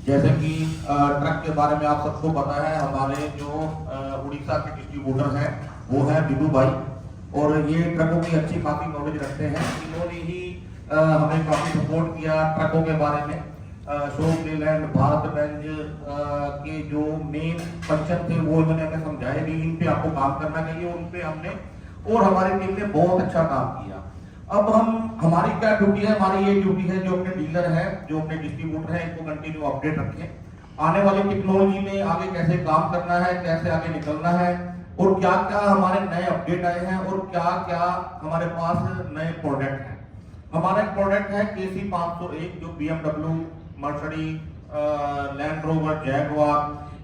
जैसे कि ट्रक के बारे में आप सबको पता है, हमारे जो उड़ीसा के डिस्ट्रीब्यूटर हैं वो है विभू भाई, और ये ट्रकों की अच्छी काफ़ी नॉलेज रखते हैं। इन्होंने ही हमें काफ़ी सपोर्ट किया ट्रकों के बारे में। अशोक लीलैंड, भारत बेंज के जो मेन फंक्शन थे वो इन्होंने हमें समझाए भी, इन पे आपको काम करना चाहिए, उन पे हमने और हमारी टीम ने बहुत अच्छा काम किया। अब हमारी क्या ड्यूटी है? हमारी ये ड्यूटी है जो अपने डीलर है, जो अपने डिस्ट्रीब्यूटर है, इनको कंटिन्यू अपडेट रखें। आने वाली टेक्नोलॉजी में आगे कैसे काम करना है, कैसे आगे निकलना है, और क्या क्या हमारे नए अपडेट आए हैं, और क्या क्या हमारे पास नए प्रोडक्ट हैं। हमारा एक प्रोडक्ट है KC 501 जो BMW, Mercedes, land rover, Jaguar,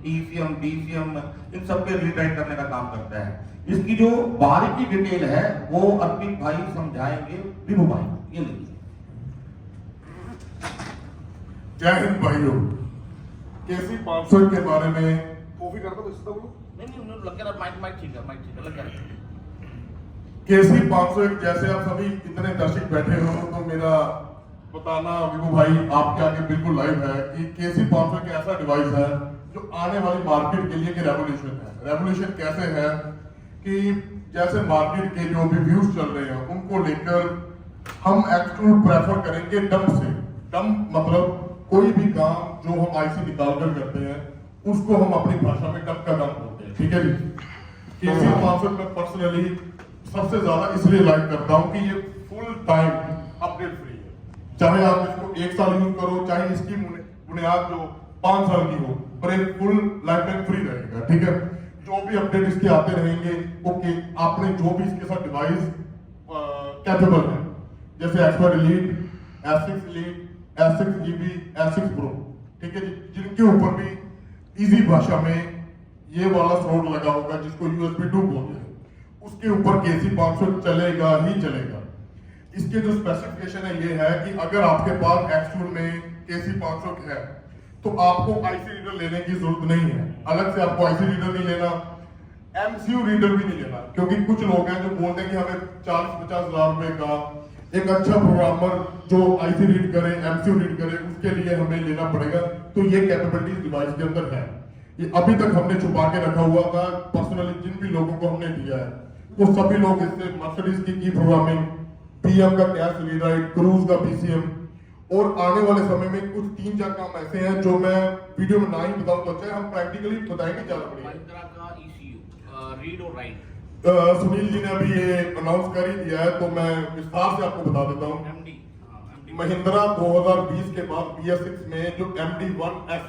ECM, DCM इन सब पे रीराइट करने का काम करता है। इसकी जो बारीकी डिटेल है वो अर्पित भाई समझाएंगे। विभू भाई, ये लीजिए। जय हिंद भाइयों। KC 501 के बारे में कॉफी करता तो इसका बोलो नहीं उन्होंने लग रहा माइक ठीक है लग रहा। KC 501 जैसे आप सभी इतने दर्शक बैठे हो तो मेरा बताना विभू भाई आपके आगे बिल्कुल लाइव है कि KC 501 एक ऐसा डिवाइस है जो आने वाली मार्केट के लिए एक रेवोल्यूशन है। रेवोल्यूशन कैसे है कि जैसे मार्केट के जो भी व्यूज चल रहे हैं उनको लेकर हम एक्सक्लूड प्रेफर करेंगे डंप से। डंप मतलब कोई भी काम जो हम IC निकाल कर करते हैं उसको हम अपनी भाषा में डंप का डंप बोलते हैं, ठीक है जी। KC 501 में पर्सनली सबसे ज्यादा इसलिए लाइक करता हूं कि ये फुल टाइम अपडेट फ्री है। चाहे आप इसको 1 साल यूज करो, चाहे इसकी बुनियाद जो 5 साल की हो, पर एक फुल लाइफ टाइम फ्री रहेगा, ठीक है। जो भी अपडेट इसके आते रहेंगे, ओके, आपने जो भी इसके साथ डिवाइस कैपेबल है, जैसे expert elite, S6 elite, S6 GB, S6 Pro, ठीक है जी, जिनके ऊपर भी इजी भाषा में ये वाला स्लॉट लगा होगा जिसको USB 2 बोलते हैं, उसके ऊपर KC 501 चलेगा ही चलेगा। इसके जो स्पेसिफिकेशन है ये है कि अगर आपके पास एक्चुअल में KC 501 है तो आपको IC रीडर लेने की जरूरत नहीं है। अलग से आपको IC रीडर नहीं लेना, MCU रीडर भी नहीं लेना, क्योंकि कुछ लोग हैं जो बोलते हैं कि हमें 40-50 हजार रुपए का एक अच्छा प्रोग्रामर जो IC रीड करे, MCU रीड करे, उसके लिए हमें लेना पड़ेगा। तो ये कैपेबिलिटी डिवाइस के अंदर है। ये अभी तक हमने छुपा के रखा हुआ था। पर्सनली जिन भी लोगों को हमने दिया है वो सभी लोग इससे मर्सिडीज की प्रोग्रामिंग, PM का कैश रीराइट, क्रूज का PCM, और आने वाले समय में कुछ 3-4 काम ऐसे हैं जो मैं वीडियो में ना ही बताऊं तो अच्छा है, हम प्रैक्टिकली बताएंगे ज्यादा बढ़िया। महिंद्रा का ECU रीड और राइट सुनील जी ने अभी ये अनाउंस कर ही दिया है, तो मैं विस्तार से आपको बता देता हूँ। MD महिंद्रा 2020 के बाद BS6 में जो MD1F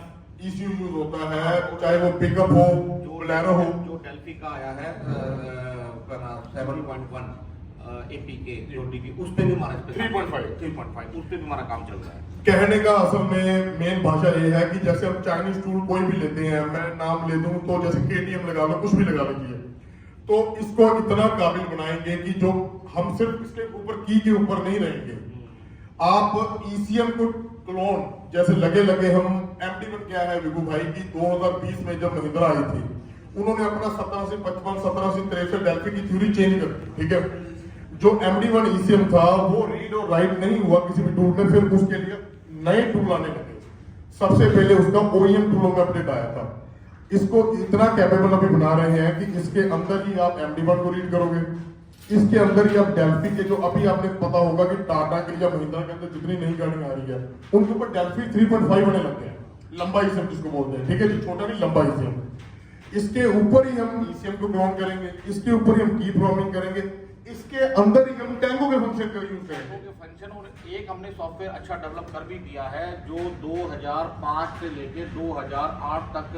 ECU यूज होता है, चाहे वो पिकअप हो, बोलेरो हो, जो डेल्फी का आया है 7.1 APK जो DB, उस पे भी हमारा 3.5 उस पे भी हमारा काम चल रहा है। कहने का असल में मेन भाषा ये है कि जैसे हम चाइनीज टूल कोई भी लेते हैं, मैं नाम ले दूं तो जैसे KTM लगा लो, कुछ भी लगा लीजिए, तो इसको इतना काबिल बनाएंगे कि जो हम सिर्फ इसके ऊपर की के ऊपर नहीं रहेंगे, आप ECM को क्लोन जैसे लगे हम MD1 क्या है विभू भाई की 2020 में जब महिंद्रा आई थी, उन्होंने अपना 17 से 55, 17 से 63 डेल्फी की थ्योरी चेंज कर दी, ठीक है। जो MD1 ECM था वो रीड और राइट नहीं हुआ किसी भी टूल में, फिर उसके लिए नए टूल आने लगे। सबसे पहले उसका OEM टूलों में अपडेट आया था। इसको इतना कैपेबल अभी बना रहे हैं कि इसके अंदर ही आप MD1 को रीड करोगे, इसके अंदर ही आप डेल्फी के जो अभी आपने पता होगा कि टाटा के या महिंद्रा के अंदर जितनी नई गाड़ी आ रही है उनके ऊपर डेल्फी 3.5 बने लगते हैं, लंबा ECM जिसको बोलते हैं, ठीक है जी, छोटा नहीं लंबा ECM। इसके ऊपर ही हम ECM को क्लोन करेंगे, इसके ऊपर ही हम की प्रोग्रामिंग करेंगे, इसके अंदर ही हम टैंगो के फंक्शन का यूज करेंगे। फंक्शन, और एक हमने सॉफ्टवेयर अच्छा डेवलप कर भी दिया है जो 2005 से लेके 2008 तक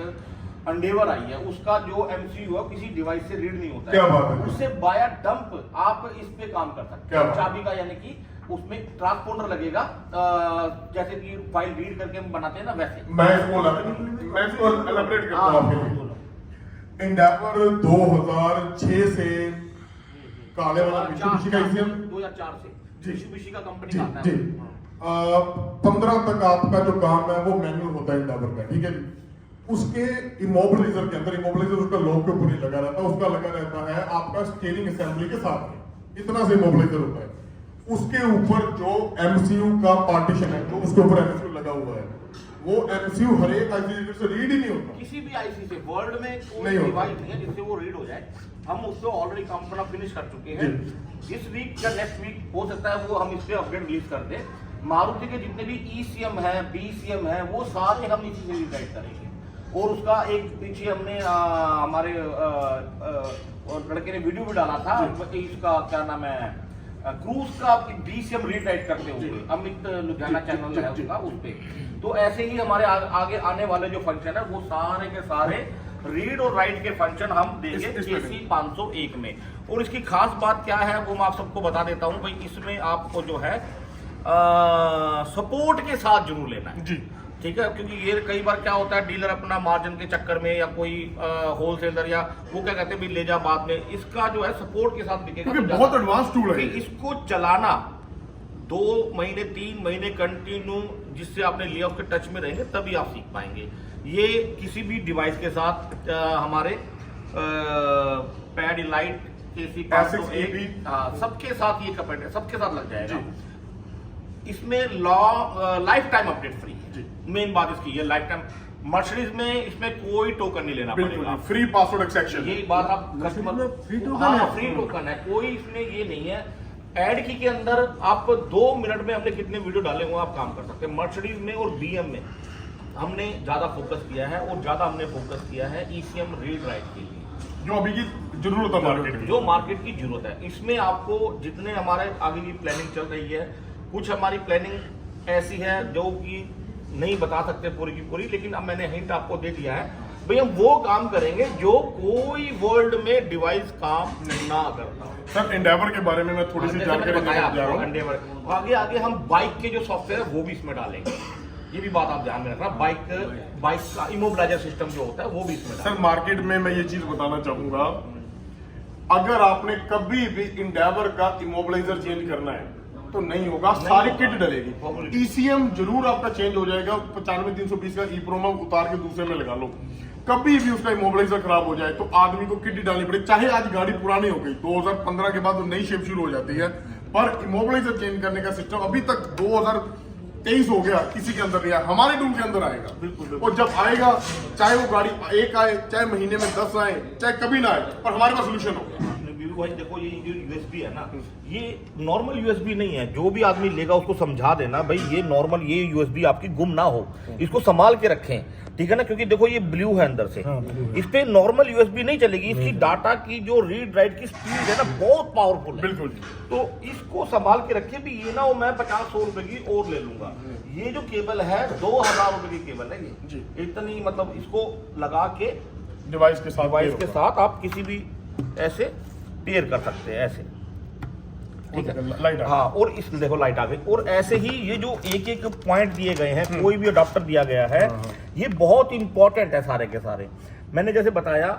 अंडेवर आई है, उसका जो MCU है किसी डिवाइस से रीड नहीं होता है। क्या बात है? उससे बाया डंप आप इस पे काम कर सकते हैं। चाबी का यानी कि उसमें ट्रांसपोंडर लगेगा, जैसे कि फाइल रीड करके हम बनाते हैं ना वैसे। मैं इसको एलैबोरेट करता हूं आपके लिए। एंडेवर 2006 से काले वाला मित्सुबिशी का ECM 2004 से जी, मित्सुबिशी का कंपनी जी, का आता है। जी। 15 तक आपका जो काम है वो मैनुअल होता है एंडेवर का, ठीक है जी। उसके इमोबिलाइजर के अंदर, इमोबिलाइजर उसका लॉक के ऊपर नहीं लगा रहता, उसका लगा रहता है आपका स्टीयरिंग असेंबली के साथ में, इतना से इमोबिलाइजर होता है। उसके ऊपर जो MCU का पार्टीशन है, जो उसके ऊपर MCU लगा हुआ है, वो एमसीयू हर एक आईसी से रीड ही नहीं होता। किसी भी आईसी से वर्ल्ड में कोई नहीं होता। डिवाइस नहीं है जिससे वो रीड हो जाए। हम उसको ऑलरेडी काम करना फिनिश कर चुके हैं। इस वीक या नेक्स्ट वीक हो सकता है वो हम इस पे अपडेट रिलीज कर दें। मारुति के जितने भी ईसीएम है, बीसीएम है, वो सारे हम इसी से रीडाइट करेंगे। और उसका एक पीछे हमने हमारे लड़के ने वीडियो भी डाला था, इसका क्या नाम है, क्रूज का बीसीएम रीडाइट करते हुए, अमित लुधियाना चैनल है उसका, उस पे। तो ऐसे ही हमारे आगे आने वाले जो फंक्शन है वो सारे के सारे रीड और राइट के फंक्शन हम देंगे केसी 501 में। और इसकी खास बात क्या है वो मैं आप सबको बता देता हूं भाई। इसमें आपको जो है सपोर्ट के साथ जरूर लेना है जी, ठीक है, क्योंकि ये कई बार क्या होता है डीलर अपना मार्जिन के चक्कर में या कोई होलसेलर या वो क्या कहते हैं भी ले जा बाद में, इसका जो है सपोर्ट के साथ बिकेगा। क्योंकि बहुत एडवांस टूल है। इसको चलाना 2 महीने 3 महीने कंटिन्यू जिससे आपने लिया उसके टच में रहेंगे तभी आप सीख पाएंगे। ये किसी भी डिवाइस के साथ हमारे पैड लाइट केसी 501 सबके साथ ये कपड़े सबके साथ लग जाएगा। इसमें लाइफ टाइम अपडेट फ्री है। मेन बात इसकी है लाइफ टाइम। मर्सिडीज में इसमें कोई टोकन नहीं लेना पड़ेगा, फ्री पासवर्ड एक्सेप्शन। ये बात आप कस्टमर फ्री टोकन है, कोई इसमें ये नहीं है। एड की के अंदर आप 2 मिनट में हमने कितने वीडियो डाले हुए आप काम कर सकते हैं। मर्सिडीज में और बीएम में हमने ज्यादा फोकस किया है और ज्यादा हमने फोकस किया है ईसीएम रीड राइट के लिए, जो अभी की जरूरत है मार्केट की, जो मार्केट की जरूरत है। इसमें आपको जितने हमारे आगे की प्लानिंग चल रही है, कुछ हमारी प्लानिंग ऐसी है जो कि नहीं बता सकते पूरी की पूरी, लेकिन अब मैंने हिंट आपको दे दिया है भाई। हम वो काम करेंगे जो कोई वर्ल्ड में डिवाइस काम ना करता। सर एंडेवर के बारे में मैं थोड़ी सी जानकारी देना चाह रहा हूं। एंडेवर आगे आगे हम बाइक के जो सॉफ्टवेयर है वो भी इसमें डालेंगे। ये भी बात आप ध्यान में रखना। बाइक का इमोबिलाइजर सिस्टम जो होता है वो भी इसमें सर मार्केट में मैं ये चीज बताना चाहूंगा, अगर आपने कभी भी एंडेवर का इमोबिलाइजर चेंज करना है तो नहीं होगा, सारी किट डलेगी। ईसीएम जरूर आपका चेंज हो जाएगा, 95-320 का ई-प्रोमा उतार के दूसरे में लगा लो। कभी भी उसका इमोबिलाइजर खराब हो जाए तो आदमी को किट डालनी पड़ेगी, चाहे आज गाड़ी पुरानी हो गई, 2015 के बाद नई शेप शुरू हो जाती है, पर इमोबिलाइजर चेंज करने का सिस्टम अभी तक 2023 हो गया किसी के अंदर नहीं आया, हमारे टूल के अंदर आएगा। बिल्कुल। और जब आएगा चाहे वो गाड़ी एक आए, चाहे महीने में 10 आए, चाहे कभी ना आए, पर हमारे पास सोल्यूशन होगा। भाई देखो ये जो यूएसबी है ना, ये नॉर्मल यूएसबी नहीं है। जो भी आदमी लेगा उसको समझा देना भाई ये नॉर्मल ये यूएसबी आपकी गुम ना हो, इसको संभाल के रखें, ठीक है ना, क्योंकि देखो ये ब्लू है अंदर से। इस पे नॉर्मल यूएसबी नहीं चलेगी। इसकी डाटा की जो रीड राइट की स्पीड है ना बहुत पावरफुल है। बिल्कुल। तो इसको संभाल के रखिए भी ये ना हो मैं 50-100 रुपए की और ले लूंगा। ये जो केबल है 2000 रुपए की केबल है ये, इतनी मतलब इसको लगा के डिवाइस के साथ आप किसी भी ऐसे पेयर कर सकते हैं ऐसे, ठीक है। लाइट हाँ, और इस देखो लाइट आ गई। और ऐसे ही ये जो एक पॉइंट दिए गए हैं, कोई भी अडॉप्टर दिया गया है, ये बहुत इंपॉर्टेंट है सारे के सारे। मैंने जैसे बताया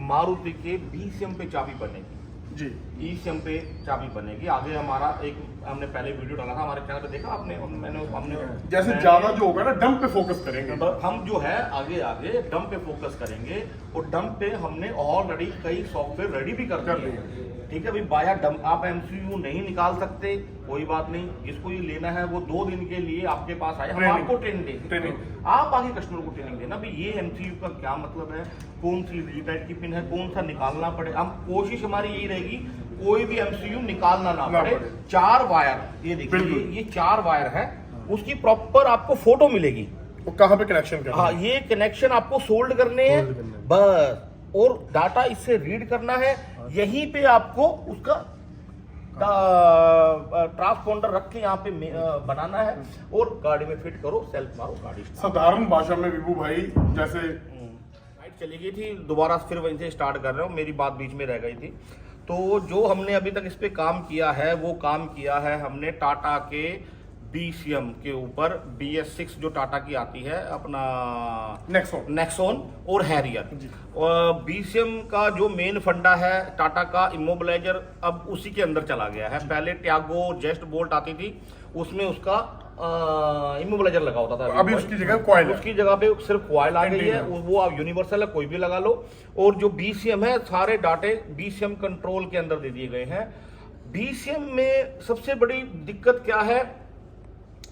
मारुति के बीसीएम पे चाबी बनेगी जी, ईसीएम पे चाबी बनेगी। आगे हमारा एक हमने पहले वीडियो डाला था हमारे चैनल पे, देखा आपने? हमने जैसे ज्यादा जो होगा ना डंप पे फोकस करेंगे, हम जो है आगे आगे डंप पे फोकस करेंगे। और डंप पे हमने ऑलरेडी कई सॉफ्टवेयर रेडी भी कर दिए हैं, ठीक है भाई। बाया डंप आप एमसीयू नहीं निकाल सकते, कोई बात नहीं। जिसको ये लेना है वो 2 दिन के लिए आपके पास आए, हम आपको ट्रेनिंग देंगे। आप आगे कस्टमर को ट्रेनिंग देना भाई ये एमसीयू का क्या मतलब है, कौन सी रीड राइट की पिन है, कौन सा निकालना पड़े। हम कोशिश हमारी यही रहेगी कोई भी एमसीयू निकालना ना पड़े। 4 वायर, ये देखिए ये 4 वायर है, उसकी प्रॉपर आपको फोटो मिलेगी। वो कहाँ पे कनेक्शन करना है? हाँ, ये कनेक्शन आपको सोल्ड करने हैं बस, और डाटा इससे रीड करना है। यहीं पे आपको उसका ट्रांसपोंडर रख के यहाँ पे बनाना है और गाड़ी में फिट करो, सेल्फ मारो, गाड़ी साधारण भाषा में विभू भाई जैसे लाइट चली गई थी, दोबारा फिर वहीं से स्टार्ट कर रहे हो, मेरी बात बीच में रह गई थी। तो जो हमने अभी तक इस पे काम किया है वो काम किया है हमने टाटा के बीसीएम के ऊपर, BS6 जो टाटा की आती है अपना नेक्सॉन और हैरियर। और बीसीएम का जो मेन फंडा है टाटा का इमोबिलाइजर अब उसी के अंदर चला गया है। पहले ट्यागो जेस्ट बोल्ट आती थी, उसमें उसका इमोबिलाइजर लगा होता था। अभी उसकी जगह कॉइल, उसकी जगह पे सिर्फ कॉइल आ गई है, वो आप यूनिवर्सल है, कोई भी लगा लो। और जो बीसीएम है सारे डाटे बीसीएम कंट्रोल के अंदर दे दिए गए हैं। बीसीएम में सबसे बड़ी दिक्कत क्या है,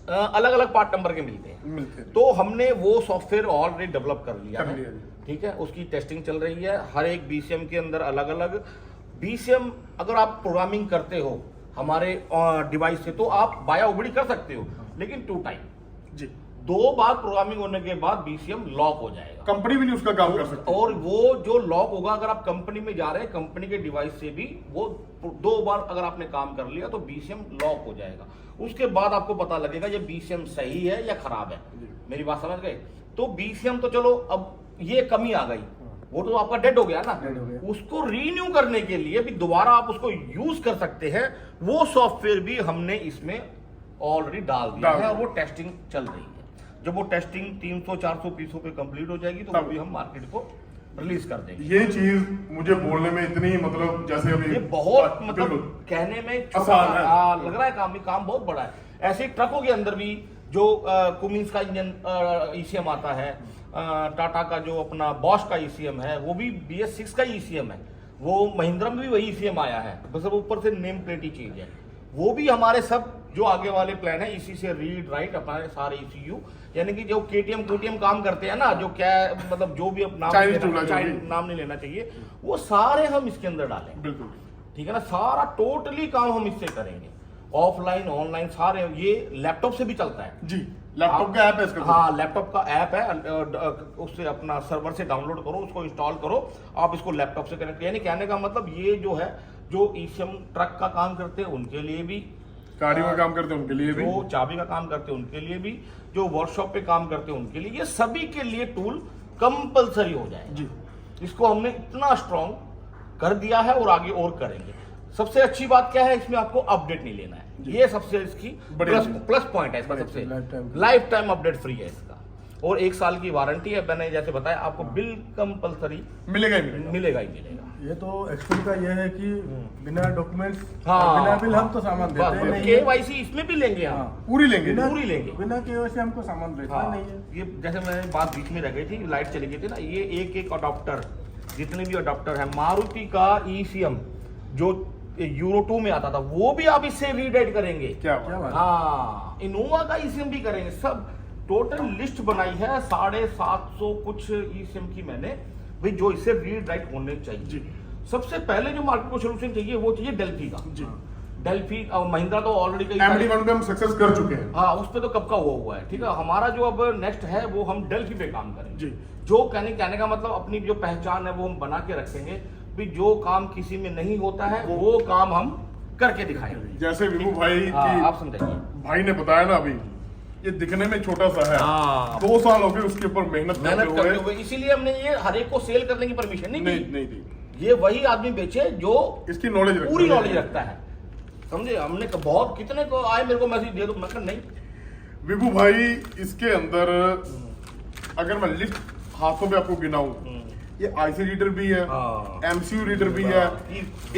अलग अलग पार्ट नंबर के मिलते हैं। तो हमने वो सॉफ्टवेयर ऑलरेडी डेवलप कर लिया है, ठीक है, उसकी टेस्टिंग चल रही है। हर एक बीसीएम के अंदर अलग अलग बीसीएम, अगर आप प्रोग्रामिंग करते हो हमारे डिवाइस से तो आप बाया उबड़ी कर सकते हो, लेकिन 2 टाइम जी, 2 बार प्रोग्रामिंग होने के बाद बीसीएम लॉक हो जाएगा। कंपनी भी नहीं उसका काम कर सकती। और वो जो लॉक होगा, अगर आप कंपनी में जा रहे हैं, कंपनी के डिवाइस से भी वो 2 बार अगर आपने काम कर लिया तो बीसीएम लॉक हो जाएगा। उसके बाद आपको पता लगेगा ये बीसीएम सही है या खराब है। मेरी बात समझ गए? तो बीसीएम तो चलो अब ये कमी आ गई, वो तो आपका डेड हो गया ना, उसको रीन्यू करने के लिए भी दोबारा आप उसको यूज कर सकते हैं। वो सॉफ्टवेयर भी हमने इसमें ऑलरेडी डाल दिया है और वो टेस्टिंग चल रही है। जब वो टेस्टिंग 300-400 पीसों पे कंप्लीट हो जाएगी तो वो भी हम मार्केट को रिलीज कर देंगे। ये चीज मुझे बोलने में इतनी मतलब जैसे अभी ये बहुत मतलब कहने में आसान है, लग रहा है काम बहुत बड़ा है। ऐसे ट्रकों के अंदर भी जो कुमिंस का इंजन ईसीएम आता है, टाटा का जो अपना बॉश का ईसीएम है, वो भी BS6 का ईसीएम है। वो महिंद्रा में भी वही ईसीएम आया है, बस अब ऊपर से नेम प्लेट ही चेंज है। वो भी हमारे सब जो आगे वाले प्लान है इसी से रीड राइट अपना सारे ECU, यानी कि जो KTM काम करते हैं ना, जो क्या मतलब जो भी नाम नहीं लेना चाहिए, वो सारे हम इसके अंदर डालेंगे। बिल्कुल ठीक है ना, सारा टोटली काम हम इससे करेंगे, ऑफलाइन ऑनलाइन सारे। ये लैपटॉप से भी चलता है जी, लैपटॉप का ऐप है इसका। हाँ, लैपटॉप का ऐप है, उससे अपना सर्वर से डाउनलोड करो, उसको इंस्टॉल करो, आप इसको लैपटॉप से कनेक्ट। यानी कहने का मतलब ये जो है, जो ईसीएम ट्रक का काम करते हैं उनके लिए भी, गाड़ियों का काम करते हैं उनके लिए भी, जो चाबी का काम करते हैं उनके लिए भी, जो वर्कशॉप पे काम करते हैं उनके लिए, ये सभी के लिए टूल कंपलसरी हो जाएगा जी। इसको हमने इतना स्ट्रॉन्ग कर दिया है और आगे और करेंगे। सबसे अच्छी बात क्या है, इसमें आपको अपडेट नहीं लेना है, ये सबसे इसकी प्लस पॉइंट है इसका। सबसे लाइफ टाइम अपडेट फ्री है इसका, और 1 साल की वारंटी है। मैंने जैसे बताया आपको, बिल कंपलसरी मिलेगा ही मिलेगा। ये तो एक्चुअली का ये है कि बिना डॉक्यूमेंट्स, हाँ, बिना बिल हम तो सामान देते हैं नहीं। KYC इसमें भी लेंगे हम, पूरी लेंगे, बिना KYC हमको सामान बेचना नहीं है। ये जैसे मैंने बात बीच में रह गई थी, लाइट चली गई थी ना, ये एक अडॉप्टर, जितने भी अडॉप्टर है, मारुति का ECM जो यूरो 2 में आता था, वो भी आप इससे रीडाइट करेंगे। क्या हाँ, इनोवा का ECM भी करेंगे। सब टोटल लिस्ट बनाई है 750 कुछ ECM की मैंने, भाई जो इससे रीड राइट होने चाहिए। सबसे पहले जो मार्केट को सोल्यूशन चाहिए वो चाहिए डेल्फी का जी। डेल्फी और महिंद्रा तो ऑलरेडी MD1 पे हम सक्सेस कर चुके हैं। हाँ, उस पे तो कब का हुआ है, ठीक है। हमारा जो अब नेक्स्ट है वो हम डेल्फी पे काम करेंगे जी। जो कहने का मतलब अपनी जो पहचान है वो हम बना के रखेंगे, भी जो काम किसी में नहीं होता है वो काम हम करके दिखाएंगे। जैसे विभू भाई की आप समझाइए, भाई ने बताया ना, अभी ये दिखने में छोटा सा है, 2 साल हो गए उसके ऊपर मेहनत करते हुए, इसीलिए हमने ये हर एक को सेल करने की परमिशन नहीं दी। ये वही आदमी बेचे जो इसकी नॉलेज पूरी नॉलेज रखता है, समझे। हमने बहुत कितने को आए मेरे को मैसेज दे दो, मैं नहीं। विभू भाई इसके अंदर अगर मैं लिस्ट हाथों पे आपको गिनाऊं, ये IC रीडर भी है, MCU रीडर भी है,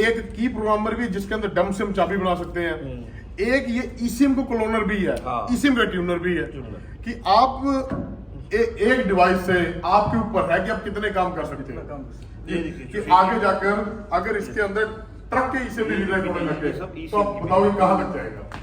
एक की प्रोग्रामर भी जिसके अंदर डम से हम चाबी बना सकते हैं, एक ये ECM को क्लोनर भी है, ECM का ट्यूनर भी है, कि आप एक डिवाइस से आपके ऊपर है कि आप कितने काम कर सकते हैं। कि आगे जाकर अगर इसके अंदर ट्रक के ECM भी रीडाइट होने लग गए तो आप बताओ ये कहां तक जाएगा।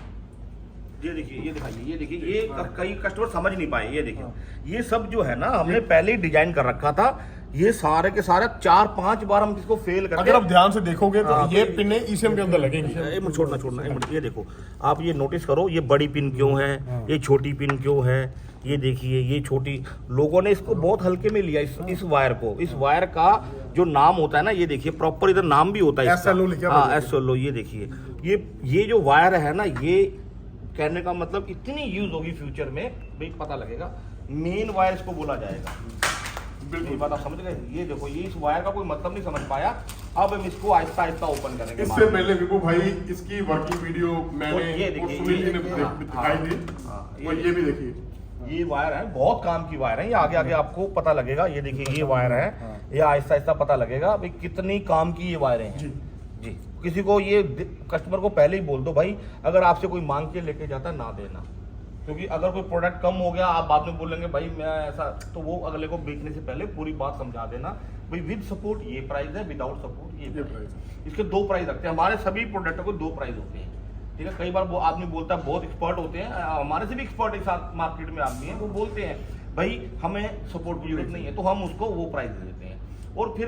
ये देखिए, ये दिखाइए, ये देखिए, ये कई कस्टमर समझ नहीं पाए। ये देखिए, ये सब जो है ना हमने पहले ही डिजाइन कर रखा था। ये सारे के सारे 4-5 बार हम इसको फेल करते हैं। अगर आप ध्यान से देखोगे तो ये पिने ECM के अंदर लगेंगी। छोड़ना ये देखो, आप ये नोटिस करो, ये बड़ी पिन क्यों है, ये छोटी पिन क्यों है। ये देखिए, ये छोटी, लोगों ने इसको बहुत हल्के में लिया इस वायर को। इस वायर का जो नाम होता है ना, ये देखिए प्रॉपर इधर नाम भी होता है इसका, SLO। ये देखिए, ये जो वायर है ना, ये कहने का मतलब इतनी यूज होगी फ्यूचर में, भाई पता लगेगा। मेन वायर इसको बोला जाएगा। बिल्कुल बात आप समझ गए। ये देखो, ये इस वायर का कोई मतलब नहीं समझ पाया, अब हम इसको आहिस्ता आहिस्ता ओपन करेंगे। इससे पहले विभू भाई इसकी वर्किंग वीडियो मैंने सुनील जी ने दिखाई थी, और ये भी देखिए, ये वायर है, बहुत काम की वायर है। ये आगे आपको पता लगेगा। ये देखिए, ये वायर है, ये आहिस्ता आहिस्ता पता लगेगा भाई कितनी काम की ये वायरें हैं जी। किसी को ये कस्टमर को पहले ही बोल दो भाई, अगर आपसे कोई मांग के लेके जाता ना देना, क्योंकि अगर कोई प्रोडक्ट कम हो गया आप बाद में बोलेंगे भाई मैं ऐसा, तो वो अगले को बेचने से पहले पूरी बात समझा देना भाई विद सपोर्ट ये प्राइस है, विदाउट सपोर्ट ये प्राइस। इसके 2 प्राइस रखते हैं। हमारे सभी प्रोडक्टों को 2 प्राइस होते हैं। ठीक है, कई बार वो आदमी बोलता है बहुत एक्सपर्ट होते हैं, हमारे से भी एक्सपर्ट एक साथ मार्केट में आदमी है, वो बोलते हैं भाई हमें सपोर्ट की जरूरत नहीं है, तो हम उसको वो प्राइस दे देते हैं। और फिर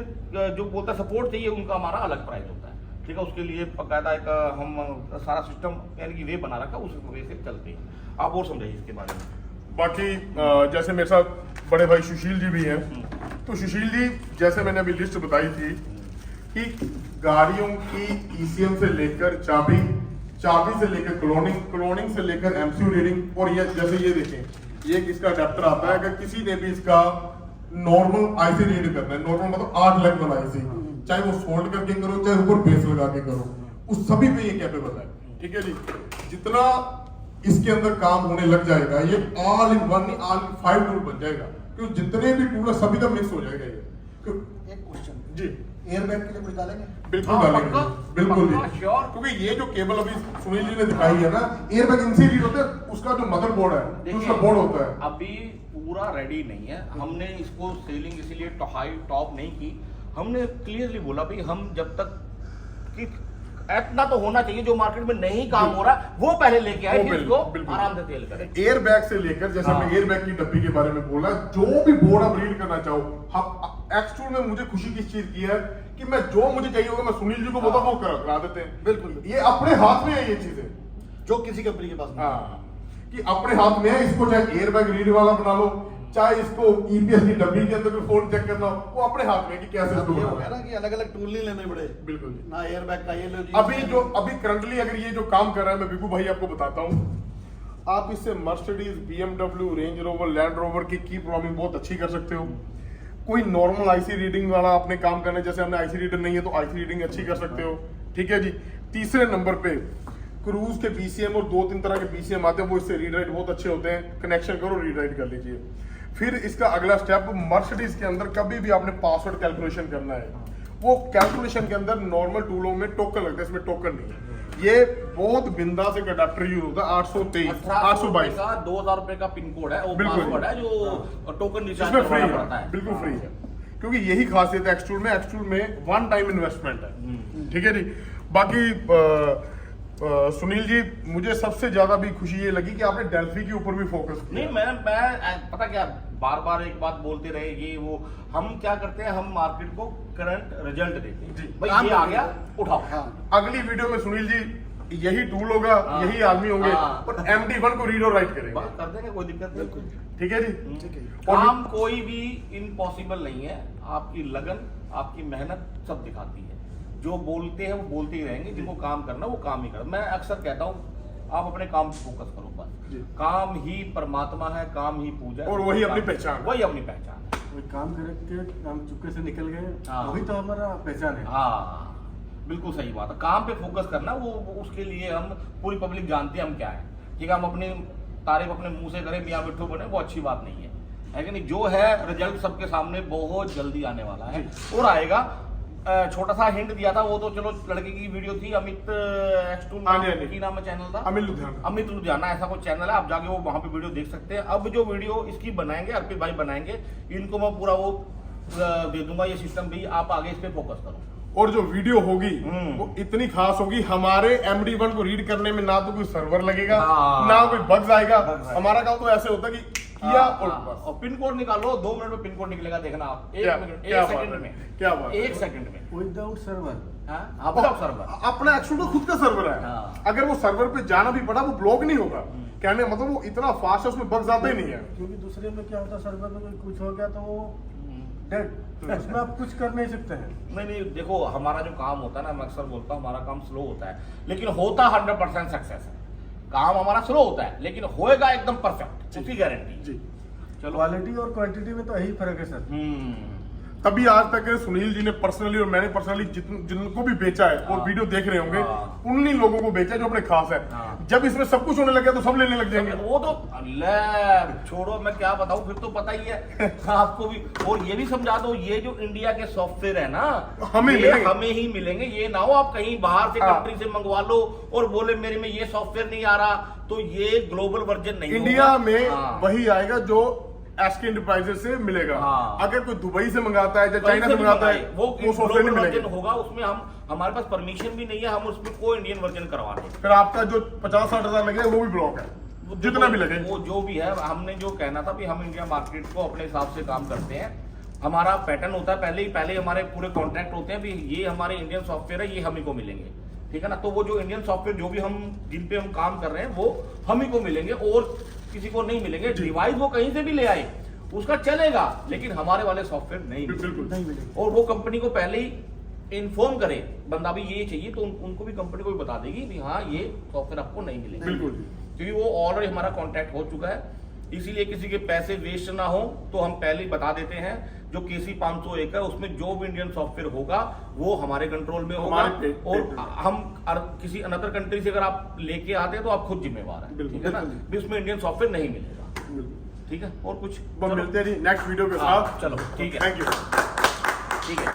जो बोलता है सपोर्ट चाहिए, उनका हमारा अलग प्राइस होता है, ठीक है। उसके लिए बाकायदा एक हम सारा सिस्टम यानी कि वे बना रखा है, उस वे से चलते हैं। आप और समझाइए इसके बारे में। बाकी जैसे मेरे साथ बड़े भाई सुशील जी भी हैं, तो सुशील जी जैसे मैंने अभी लिस्ट बताई थी कि गाड़ियों की ईसीएम से लेकर चाबी से लेकर क्लोनिंग से लेकर एमसीयू रीडिंग, और ये जैसे ये देखें, ये इसका अडेप्टर आता है। अगर किसी ने भी इसका नॉर्मल आईसी रीड करना है, नॉर्मल मतलब 8 लेवल आईसी, चाहे वो फोल्ड करके करो चाहे ऊपर बेस लगा के करो, उस सभी पे ये कैपेबल है, ठीक है जी। जितना इसके अंदर काम होने लग जाएगा, ये ऑल इन वन नहीं, ऑल इन 5 टूल बन जाएगा, क्योंकि जितने भी टूल है सभी का मिक्स हो जाएगा ये। एक क्वेश्चन जी, एयरबैग के लिए कोई डालेंगे? बिल्कुल हाँ, डालेंगे, पक्का, बिल्कुल पक्का, जी, श्योर। क्योंकि ये जो केबल अभी सुनील जी ने दिखाई है ना, एयरबैग इनसे रीड होता है, उसका जो मदरबोर्ड है, जो उसका बोर्ड होता है, अभी पूरा रेडी नहीं है। हमने इसको सेलिंग इसीलिए हाई टॉप नहीं की, हमने क्लियरली बोला भाई हम जब तक कि इतना तो होना चाहिए, जो मार्केट में नहीं काम हो रहा वो पहले लेके आए, वो फिर बिल्कुल, इसको बिल्कुल। आराम से सेल करें। एयरबैग से लेकर जैसे हाँ। मैं एयरबैग की डब्बी के बारे में बोला, जो भी बोर्ड आप रीड करना चाहो, एक्चुअल में मुझे खुशी किस चीज की है कि मैं जो मुझे चाहिए होगा मैं सुनील जी को बोलता हूँ, वो करा देते हैं। बिल्कुल। ये अपने हाथ में है ये चीजें, जो किसी कंपनी के पास नहीं है। हाँ, कि अपने हाथ में है। इसको चाहे एयरबैग रीड वाला बना लो, चाहे इसको ईपीएस की डब्बी के अंदर भी फोन चेक करना हो, वो अपने हाथ में है कि कैसे अब इसको ये हो बनाना गया है। ना कि अलग अलग टूल नहीं लेने पड़े, बिल्कुल जी। ना एयरबैग का ये लो जी। अभी करंटली अगर ये जो काम कर रहा है, मैं विभू भाई आपको बताता हूँ, आप इससे Mercedes, BMW, range rover, land rover की प्रोग्रामिंग बहुत अच्छी कर सकते हो। कोई नॉर्मल आईसी रीडिंग वाला आपने काम करना है, जैसे हमने आईसी रीडर नहीं है तो आईसी रीडिंग अच्छी कर सकते हो, ठीक है जी। तीसरे नंबर पे क्रूज के बीसीएम और 2-3 तरह के बीसीएम आते हैं, वो इससे रीड राइट बहुत अच्छे होते हैं, कनेक्शन करो रीड राइट कर लीजिए। फिर इसका अगला स्टेप, मर्सिडीज के अंदर कभी भी आपने पासवर्ड कैलकुलेशन करना है, वो कैलकुलेशन के अंदर नॉर्मल टूलों में टोकन लगता है, इसमें टोकन नहीं है। ये बहुत बिंदास एक अडाप्टर यूज होता है, 823, 822 का 2000 रुपए का पिन कोड है, वो बिल्कुल। पासवर्ड है जो टोकन रिचार्ज इसमें फ्री करवाना है, पड़ता है। बिल्कुल फ्री है, क्योंकि यही खासियत है एक्चुअल में वन टाइम इन्वेस्टमेंट है, ठीक है जी। बाकी सुनील जी, मुझे सबसे ज्यादा भी खुशी ये लगी कि आपने डेल्फी के ऊपर भी फोकस किया। नहीं, मैं पता क्या, बार बार एक बात बोलते रहे ये वो, हम क्या करते हैं, हम मार्केट को करंट रिजल्ट देते हैं जी। भाई, ये आ गया उठाओ। हाँ। अगली वीडियो में सुनील जी यही टूल होगा, हाँ। यही आदमी होंगे, हाँ। और MD1 को रीड और राइट करेंगे, बात कर देंगे, कोई दिक्कत नहीं। ठीक है जी। ठीक है। काम कोई भी इम्पॉसिबल नहीं है, आपकी लगन, आपकी मेहनत सब दिखाती है। जो बोलते हैं वो बोलते ही रहेंगे, जिनको काम करना वो काम ही करना। मैं अक्सर कहता हूँ आप अपने काम पे फोकस करो बस, काम ही परमात्मा है, काम ही पूजा है, और वही अपनी पहचान है। वही अपनी पहचान है। कोई काम करके हम चुपके से निकल गए, हाँ। वही तो हमारा पहचान है। हाँ, बिल्कुल सही बात है। काम पे फोकस करना, वो उसके लिए हम पूरी पब्लिक जानती है हम क्या है, ठीक है। हम अपनी तारीफ अपने मुंह से करें, मियां मिट्ठू बने, वो अच्छी बात नहीं है कि नहीं। जो है रिजल्ट सबके सामने बहुत जल्दी आने वाला है और आएगा। छोटा सा हिंट दिया था, वो तो चलो लड़के की वीडियो थी, अमित X2 की नाम है चैनल था, अमित लुधियाना ऐसा कोई चैनल है, आप जाके वो वहां पे वीडियो देख सकते हैं। अब जो वीडियो इसकी बनाएंगे, अर्पित भाई बनाएंगे, इनको मैं पूरा वो दे दूंगा ये सिस्टम भी, आप आगे इस पे फोकस करो। और जो वीडियो होगी वो इतनी खास होगी, हमारे MD1 को रीड करने में ना तो कोई सर्वर लगेगा, हाँ। ना कोई बग्स आएगा। हमारा काम तो ऐसे होता है कि किया और बस। और पिन कोड निकालो, 2 मिनट में पिन कोड निकलेगा, देखना आप। क्या- 1 मिनट, क्या 1 बात सेकंड है, में, क्या बात है। 1 सेकंड में। Without server. हाँ, विदाउट सर्वर। अपना एक्चुअल में खुद का सर्वर है, हाँ। अगर वो सर्वर पे जाना भी पड़ा वो ब्लॉक नहीं होगा, कहने मतलब वो इतना फास्ट है, उसमें बग्स आते ही नहीं है। क्योंकि दूसरे में क्या होता है, सर्वर में कोई कुछ हो गया तो वो डेड, उसमें आप कुछ कर नहीं सकते हैं। नहीं, देखो हमारा जो काम होता है ना, मैं अक्सर बोलता हूँ हमारा काम स्लो होता है, लेकिन होता 100% सक्सेस है। काम हमारा स्लो होता है लेकिन होएगा एकदम परफेक्ट, उसकी गारंटी। जी, चलो। क्वालिटी और क्वांटिटी में तो यही फर्क है सर। तभी आज तक सुनील जी ने पर्सनली और मैंने पर्सनली जिनको भी बेचा है और हाँ। वीडियो देख रहे होंगे, हाँ। उन्हीं लोगों को बेचा जो अपने खास है। हाँ। जब इसमें सब कुछ होने लगे तो सब लेने लग जाएंगे। वो तो अल्लाह छोड़ो, मैं क्या बताऊं, फिर तो पता ही है आपको भी। और ये भी समझा दो, ये जो इंडिया के सॉफ्टवेयर है ना, हमें ये मिलेंगे। हमें ही मिलेंगे। ये ना हो आप कहीं बाहर से हाँ। कंट्री से मंगवा लो और बोले मेरे में ये सॉफ्टवेयर नहीं आ रहा, तो ये ग्लोबल वर्जन नहीं इंडिया होगा। में हाँ। वही आएगा जो एसके इंटरप्राइजेस से मिलेगा। हाँ। अगर कोई दुबई से मंगाता है या कहीं चाइना से से भी मंगाता है मंगाए, वो सॉफ्टवेयर नहीं ग्लोबल वर्जन मिलेगा। होगा, उसमें हमारे पास परमिशन भी नहीं है, हम उसमें कोई इंडियन वर्जन करवा दें। फिर आपका जो 50-60 हजार लगे वो भी ब्लॉक है, वो जितना भी लगे। वो जो भी है, हमने जो कहना था कि हम इंडिया मार्केट को अपने हिसाब से काम करते हैं। हमारा पैटर्न होता है पहले हमारे पूरे कॉन्ट्रैक्ट होते हैं भी ये हमारे इंडियन सॉफ्टवेयर है, ये हम ही को मिलेंगे, ठीक है ना। तो वो जो इंडियन सॉफ्टवेयर जो भी हम जिन पे हम काम कर रहे हैं वो हम ही को मिलेंगे और किसी को नहीं मिलेंगे। डिवाइस वो कहीं से भी ले आए उसका चलेगा, लेकिन हमारे वाले सॉफ्टवेयर नहीं बिल्कुल नहीं मिलेगी। और वो कंपनी को पहले ही इन्फॉर्म करे बंदा भी ये चाहिए, तो उनको भी कंपनी को भी बता देगी कि हाँ ये सॉफ्टवेयर आपको नहीं मिलेगा, बिल्कुल। क्योंकि वो ऑलरेडी हमारा कॉन्ट्रैक्ट हो चुका है। इसीलिए किसी के पैसे वेस्ट ना हो तो हम पहले ही बता देते हैं, जो KC 501 है उसमें जो भी इंडियन सॉफ्टवेयर होगा वो हमारे कंट्रोल में होगा। हमारे और हम किसी अनदर कंट्री से अगर आप लेके आते हैं तो आप खुद जिम्मेवार हैं, बिल्कुल, ठीक है ना। बिल्कुल। भी उसमें इंडियन सॉफ्टवेयर नहीं मिलेगा, ठीक है। और कुछ मिलते हैं नेक्स्ट वीडियो के हाँ, साथ। चलो ठीक है, थैंक यू। ठीक है।